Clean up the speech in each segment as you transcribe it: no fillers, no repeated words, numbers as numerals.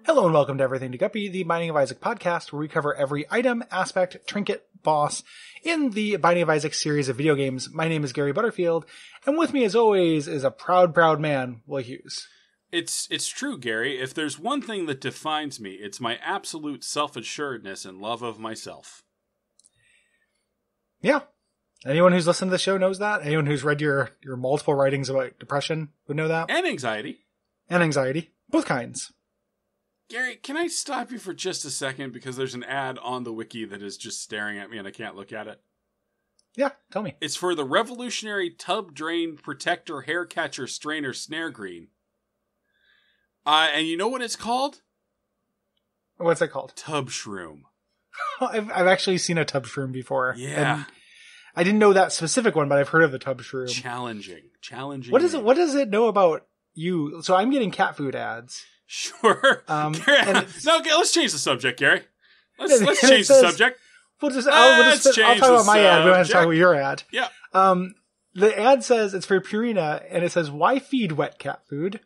Hello and welcome to Everything to Guppy, the Binding of Isaac podcast, where we cover every item, aspect, trinket, boss in the Binding of Isaac series of video games. My name is Gary Butterfield, and with me as always is a proud man, Will Hughes. It's true, Gary. If there's one thing that defines me, it's my absolute self-assuredness and love of myself. Yeah. Anyone who's listened to the show knows that. Anyone who's read your multiple writings about depression would know that. And anxiety. And anxiety. Both kinds. Gary, can I stop you for just a second? Because there's an ad on the wiki that is just staring at me and I can't look at it. Yeah, tell me. It's for the revolutionary tub drain protector hair catcher strainer snare green. And you know what it's called? What's it called? Tub shroom. I've actually seen a tub shroom before. Yeah. And I didn't know that specific one, but I've heard of the tub shroom. Challenging. What does it know about you? So I'm getting cat food ads. Sure. Gary, let's change the subject, Gary. Let's change the subject. I'll talk about my ad. We don't have to talk about your ad. Yeah. The ad says it's for Purina, and it says, "Why feed wet cat food?"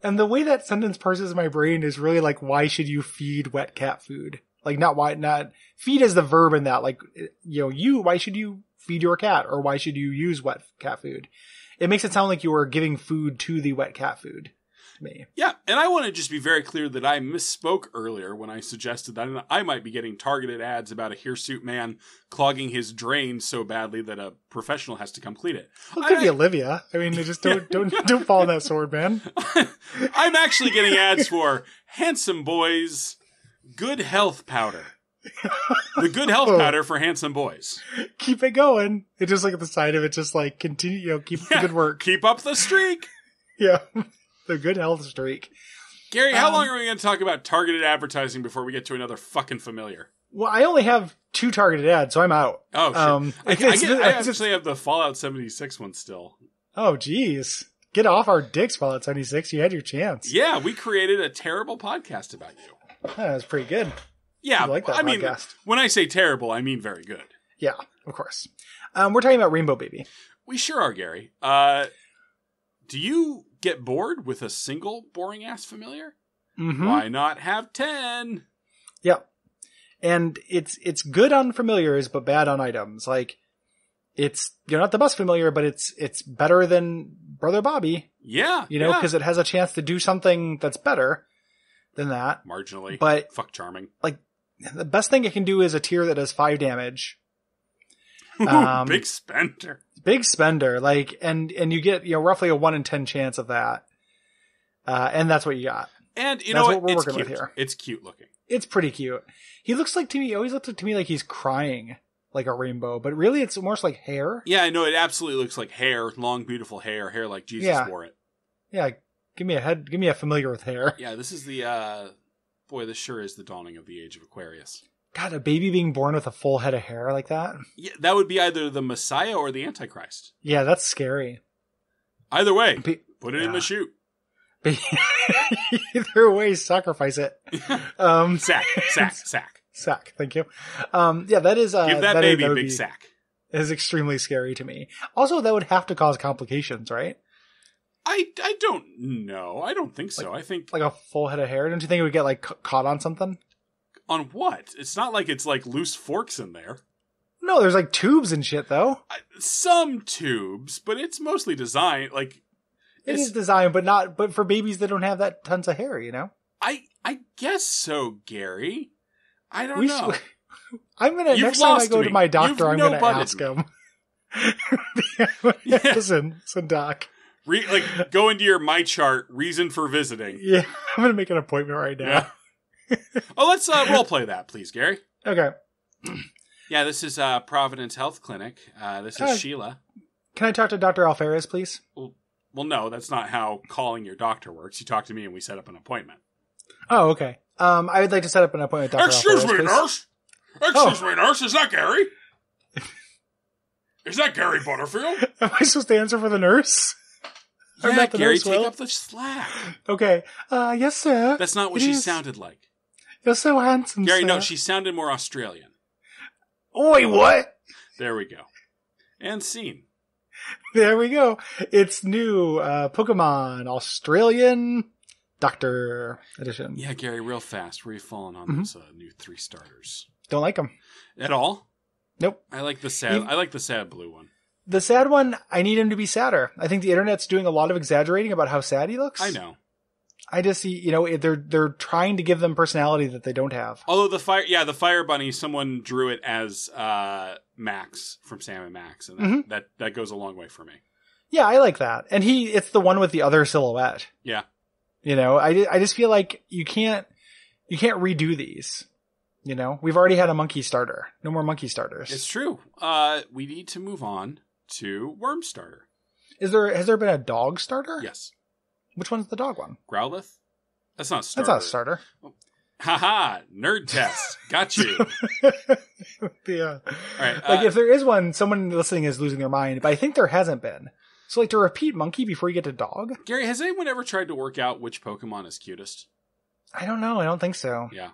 And the way that sentence parses my brain is really like, why should you feed wet cat food? Like, not feed is the verb in that. Like, why should you feed your cat, or why should you use wet cat food? It makes it sound like you are giving food to the wet cat food. Me. Yeah, and I want to just be very clear that I misspoke earlier when I suggested that I might be getting targeted ads about a hirsute man clogging his drain so badly that a professional has to come clean it. Well, it could be Olivia. I mean, just don't fall on that sword, man. I'm actually getting ads for Handsome Boys Good Health Powder. The Good Health Powder for handsome boys. Keep it going. It just like at the side of it, just like continue, keep the good work. Keep up the streak. Yeah. The good health streak. Gary, how long are we going to talk about targeted advertising before we get to another fucking familiar? Well, I only have 2 targeted ads, so I'm out. Oh, shit. I actually have the Fallout 76 one still. Oh, geez. Get off our dicks, Fallout 76. You had your chance. Yeah, we created a terrible podcast about you. That was pretty good. Yeah, I like that podcast. Mean, when I say terrible, I mean very good. Yeah, of course. We're talking about Rainbow Baby. We sure are, Gary. Do you get bored with a single boring-ass familiar? Mm-hmm. Why not have 10? Yep. And it's good on familiars, but bad on items. Like, it's, not the best familiar, but it's better than Brother Bobby. Yeah. Because it has a chance to do something that's better than that. Marginally. But fuck charming. Like, the best thing it can do is a tier that does 5 damage. Big spender. Big spender. Like, and you get, roughly a 1 in 10 chance of that. And that's what you got. And that's what we're working with here. It's cute looking. It's pretty cute. He looks like to me, always looks to me like he's crying like a rainbow, but really it's more like hair. Yeah, I know. It absolutely looks like hair. Long, beautiful hair like Jesus wore it. Yeah. Give me a familiar with hair. Yeah, this is the, boy, this sure is the dawning of the age of Aquarius. God, a baby being born with a full head of hair like that? Yeah, that would be either the Messiah or the Antichrist. Yeah, that's scary. Either way, put it in the chute. Either way, sacrifice it. Sack. Thank you. Yeah, that is... Give that baby a big sack. It is extremely scary to me. Also, that would have to cause complications, right? I don't know. I don't think so. I think... Like a full head of hair? Don't you think it would get, like, caught on something? On what? It's not like it's like loose forks in there. No, there's like tubes and shit though. Some tubes, but it's mostly designed like it is designed, but for babies that don't have that tons of hair, I guess so, Gary. I don't know. I'm gonna next time I go to my doctor, I'm gonna ask him. Listen, Doc. Go into your My Chart reason for visiting. Yeah, I'm gonna make an appointment right now. Yeah. Oh, let's role play that, please, Gary. Okay. Yeah, this is Providence Health Clinic. This is Sheila. Can I talk to Dr. Alferez, please? Well, no, that's not how calling your doctor works. You talk to me and we set up an appointment. Oh, okay. I would like to set up an appointment with Dr. Excuse Alferez, me, please. nurse. Excuse me, nurse. Is that Gary? Is that Gary Butterfield? Am I supposed to answer for the nurse? Yeah, Gary, take up the slack. Okay. Yes, sir. That's not what she sounded like. You're so handsome, Gary, sir. no, she sounded more Australian. Oi, what? There we go. And scene. There we go. It's new Pokemon Australian Doctor Edition. Yeah, Gary, real fast. Where are you falling on those new 3 starters? Don't like them At all? Nope. I like the sad blue one. The sad one, I need him to be sadder. I think the internet's doing a lot of exaggerating about how sad he looks. I know. I just see, they're trying to give them personality that they don't have. Although the fire bunny, someone drew it as Max from Sam and Max, and that goes a long way for me. Yeah, I like that. And it's the one with the other silhouette. Yeah. I just feel like you can't redo these. We've already had a monkey starter. No more monkey starters. It's true. We need to move on to worm starter. Has there been a dog starter? Yes. Which one's the dog one? Growlithe? That's not a starter. That's not a starter. Haha, nerd test. Got you. Yeah. All right. If there is one, someone listening is losing their mind, but I think there hasn't been. So to repeat monkey before you get to dog? Gary, has anyone ever tried to work out which Pokemon is cutest? I don't know. I don't think so. Yeah.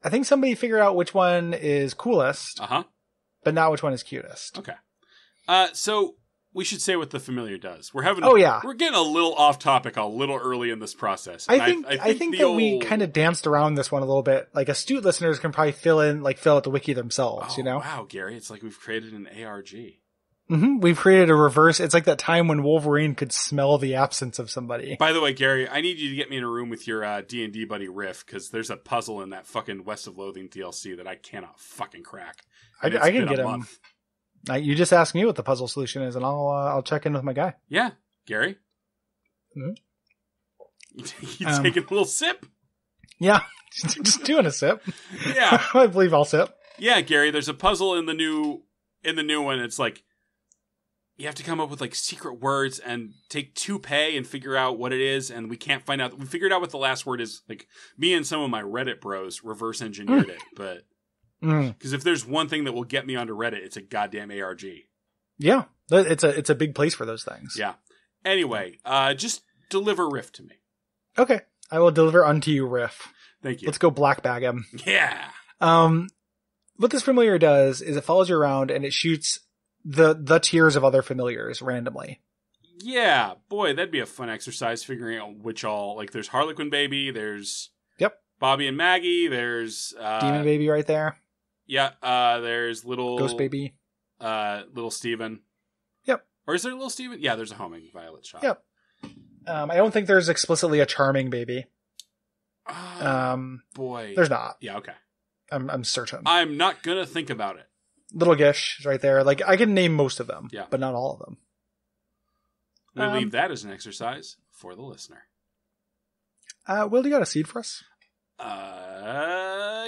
I think somebody figured out which one is coolest. But not which one is cutest. Okay. So we should say what the familiar does. We're getting a little off topic a little early in this process. I think that we kind of danced around this one a little bit. Like astute listeners can probably fill out the wiki themselves, Wow, Gary, it's like we've created an ARG. We've created a reverse. It's like that time when Wolverine could smell the absence of somebody. By the way, Gary, I need you to get me in a room with your D&D buddy Riff, because there's a puzzle in that fucking West of Loathing DLC that I cannot fucking crack. I can get him. You just ask me what the puzzle solution is, and I'll check in with my guy. Yeah, Gary. You taking a little sip? Yeah, just doing a sip. Yeah, I believe I'll sip. Yeah, Gary. There's a puzzle in the new one. It's like you have to come up with like secret words and take 2 pay and figure out what it is, and we can't find out. We figured out what the last word is. Like me and some of my Reddit bros reverse engineered it, but. Because if there's one thing that will get me onto Reddit, it's a goddamn ARG. Yeah, it's a big place for those things. Yeah. Anyway, just deliver Riff to me. Okay, I will deliver unto you, Riff. Thank you. Let's go black bag him. Yeah. What this familiar does is it follows you around and it shoots the tiers of other familiars randomly. Yeah, boy, that'd be a fun exercise figuring out which all. Like, there's Harlequin Baby. There's Bobby and Maggie. There's Demon Baby right there. Yeah, there's little Ghost Baby, little Steven. Yep. Or is there a little Steven? Yeah, there's a homing Violet shot. Yep. I don't think there's explicitly a charming baby. Boy, there's not. Yeah, okay. I'm certain. I'm not gonna think about it. Little Gish is right there. Like I can name most of them, but not all of them. We leave that as an exercise for the listener. Will, you got a seed for us?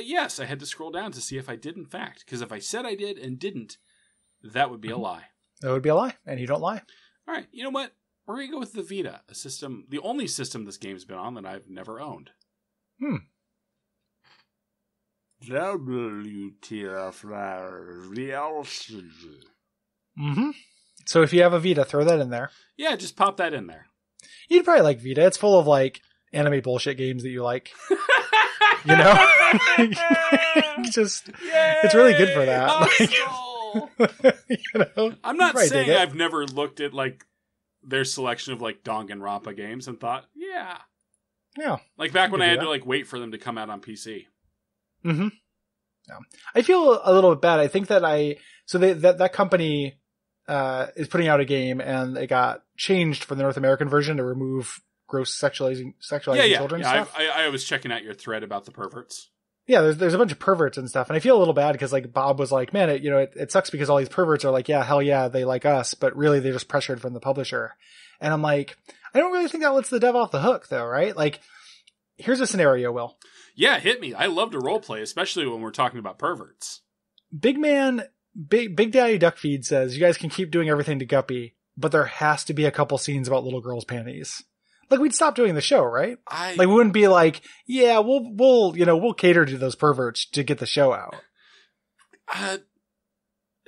Yes, I had to scroll down to see if I did in fact, because if I said I did and didn't, that would be a lie. That would be a lie, and you don't lie. All right, you know what? We're going to go with the Vita, a system, the only system this game's been on that I've never owned. So if you have a Vita, throw that in there. Yeah, just pop that in there. You'd probably like Vita. It's full of like anime bullshit games that you like. It's really good for that. I'm not saying I've never looked at like their selection of like Danganronpa games and thought, yeah. Like back when I had to like wait for them to come out on PC. Yeah. I feel a little bit bad. I think that that company is putting out a game and it got changed for the North American version to remove gross sexualizing children stuff. I was checking out your thread about the perverts. Yeah, there's a bunch of perverts and stuff, and I feel a little bad because like Bob was like, man, it sucks because all these perverts are like, yeah, hell yeah, they like us, but really they're just pressured from the publisher. And I'm like, I don't really think that lets the dev off the hook, though, right? Like, here's a scenario, Will. Yeah, hit me. I love to roleplay, especially when we're talking about perverts. Big Daddy Duckfeed says you guys can keep doing everything to Guppy, but there has to be a couple scenes about little girls' panties. Like, we'd stop doing the show, right? We wouldn't be like, yeah, we'll cater to those perverts to get the show out.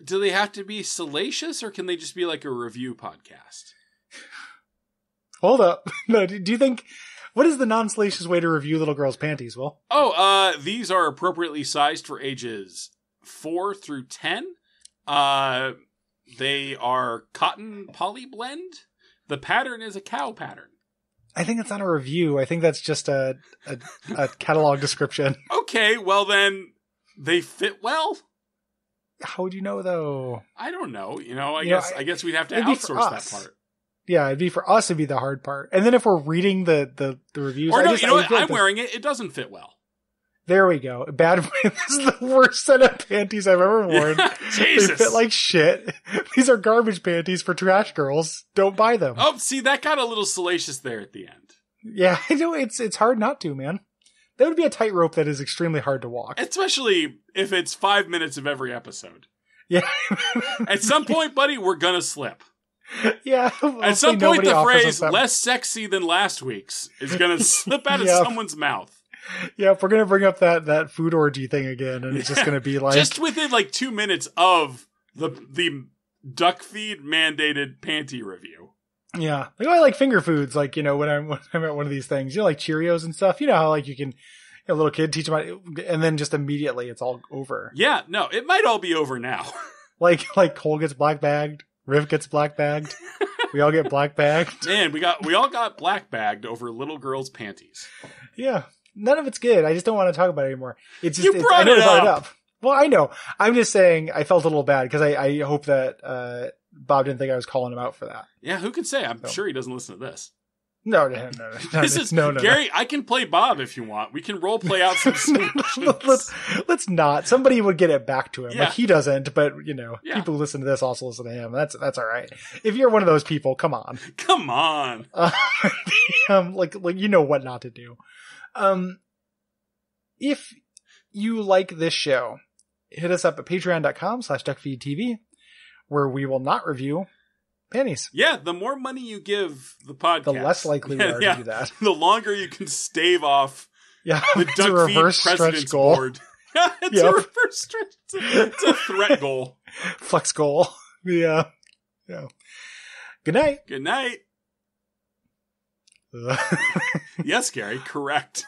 Do they have to be salacious, or can they just be like a review podcast? Hold up. No, do you think, what is the non-salacious way to review little girls' panties, Will? These are appropriately sized for ages 4 through 10. They are cotton poly blend. The pattern is a cow pattern. I think it's not a review. I think that's just a catalog description. Okay, well then, they fit well? How would you know, though? I don't know. I guess we'd have to outsource that part. Yeah, it'd be for us. It'd be the hard part. And then if we're reading the reviews, or no, you know what? I'm wearing it. It doesn't fit well. There we go. Bad. This is the worst set of panties I've ever worn. Jesus. They fit like shit. These are garbage panties for trash girls. Don't buy them. Oh, see, that got a little salacious there at the end. Yeah, I know. It's hard not to, man. That would be a tightrope that is extremely hard to walk. Especially if it's 5 minutes of every episode. Yeah. At some point, buddy, we're gonna slip. Yeah. At some point, the phrase "less sexy than last week's" is gonna slip out of someone's mouth. Yeah, if we're gonna bring up that food orgy thing again, and it's just gonna be like just within like 2 minutes of the Duckfeed mandated panty review. Yeah, like I like finger foods. Like when I'm at one of these things, like Cheerios and stuff. You know how like you can a little kid teach them, and then just immediately it's all over. Yeah, no, it might all be over now. like Cole gets black bagged, Riv gets black bagged. We all get black bagged. Man, we all got black bagged over little girls' panties. Yeah. None of it's good. I just don't want to talk about it anymore. It's just, you brought it up. Well, I know. I'm just saying I felt a little bad because I hope that Bob didn't think I was calling him out for that. Yeah, who can say? I'm sure he doesn't listen to this. No. This is Gary. I can play Bob if you want. We can role play out some solutions. Let's not. Somebody would get it back to him. Yeah. Like he doesn't, but people who listen to this also listen to him. That's all right. If you're one of those people, come on. Come on. Like you know what not to do. If you like this show, hit us up at patreon.com/Duckfeed.tv, where we will not review panties. Yeah, the more money you give the podcast, the less likely we are to do that. The longer you can stave off the reverse Duckfeed President's goal. Board. It's a reverse stretch. It's a threat goal. Flex goal. Yeah. Good night. Good night. Yes, Gary, correct.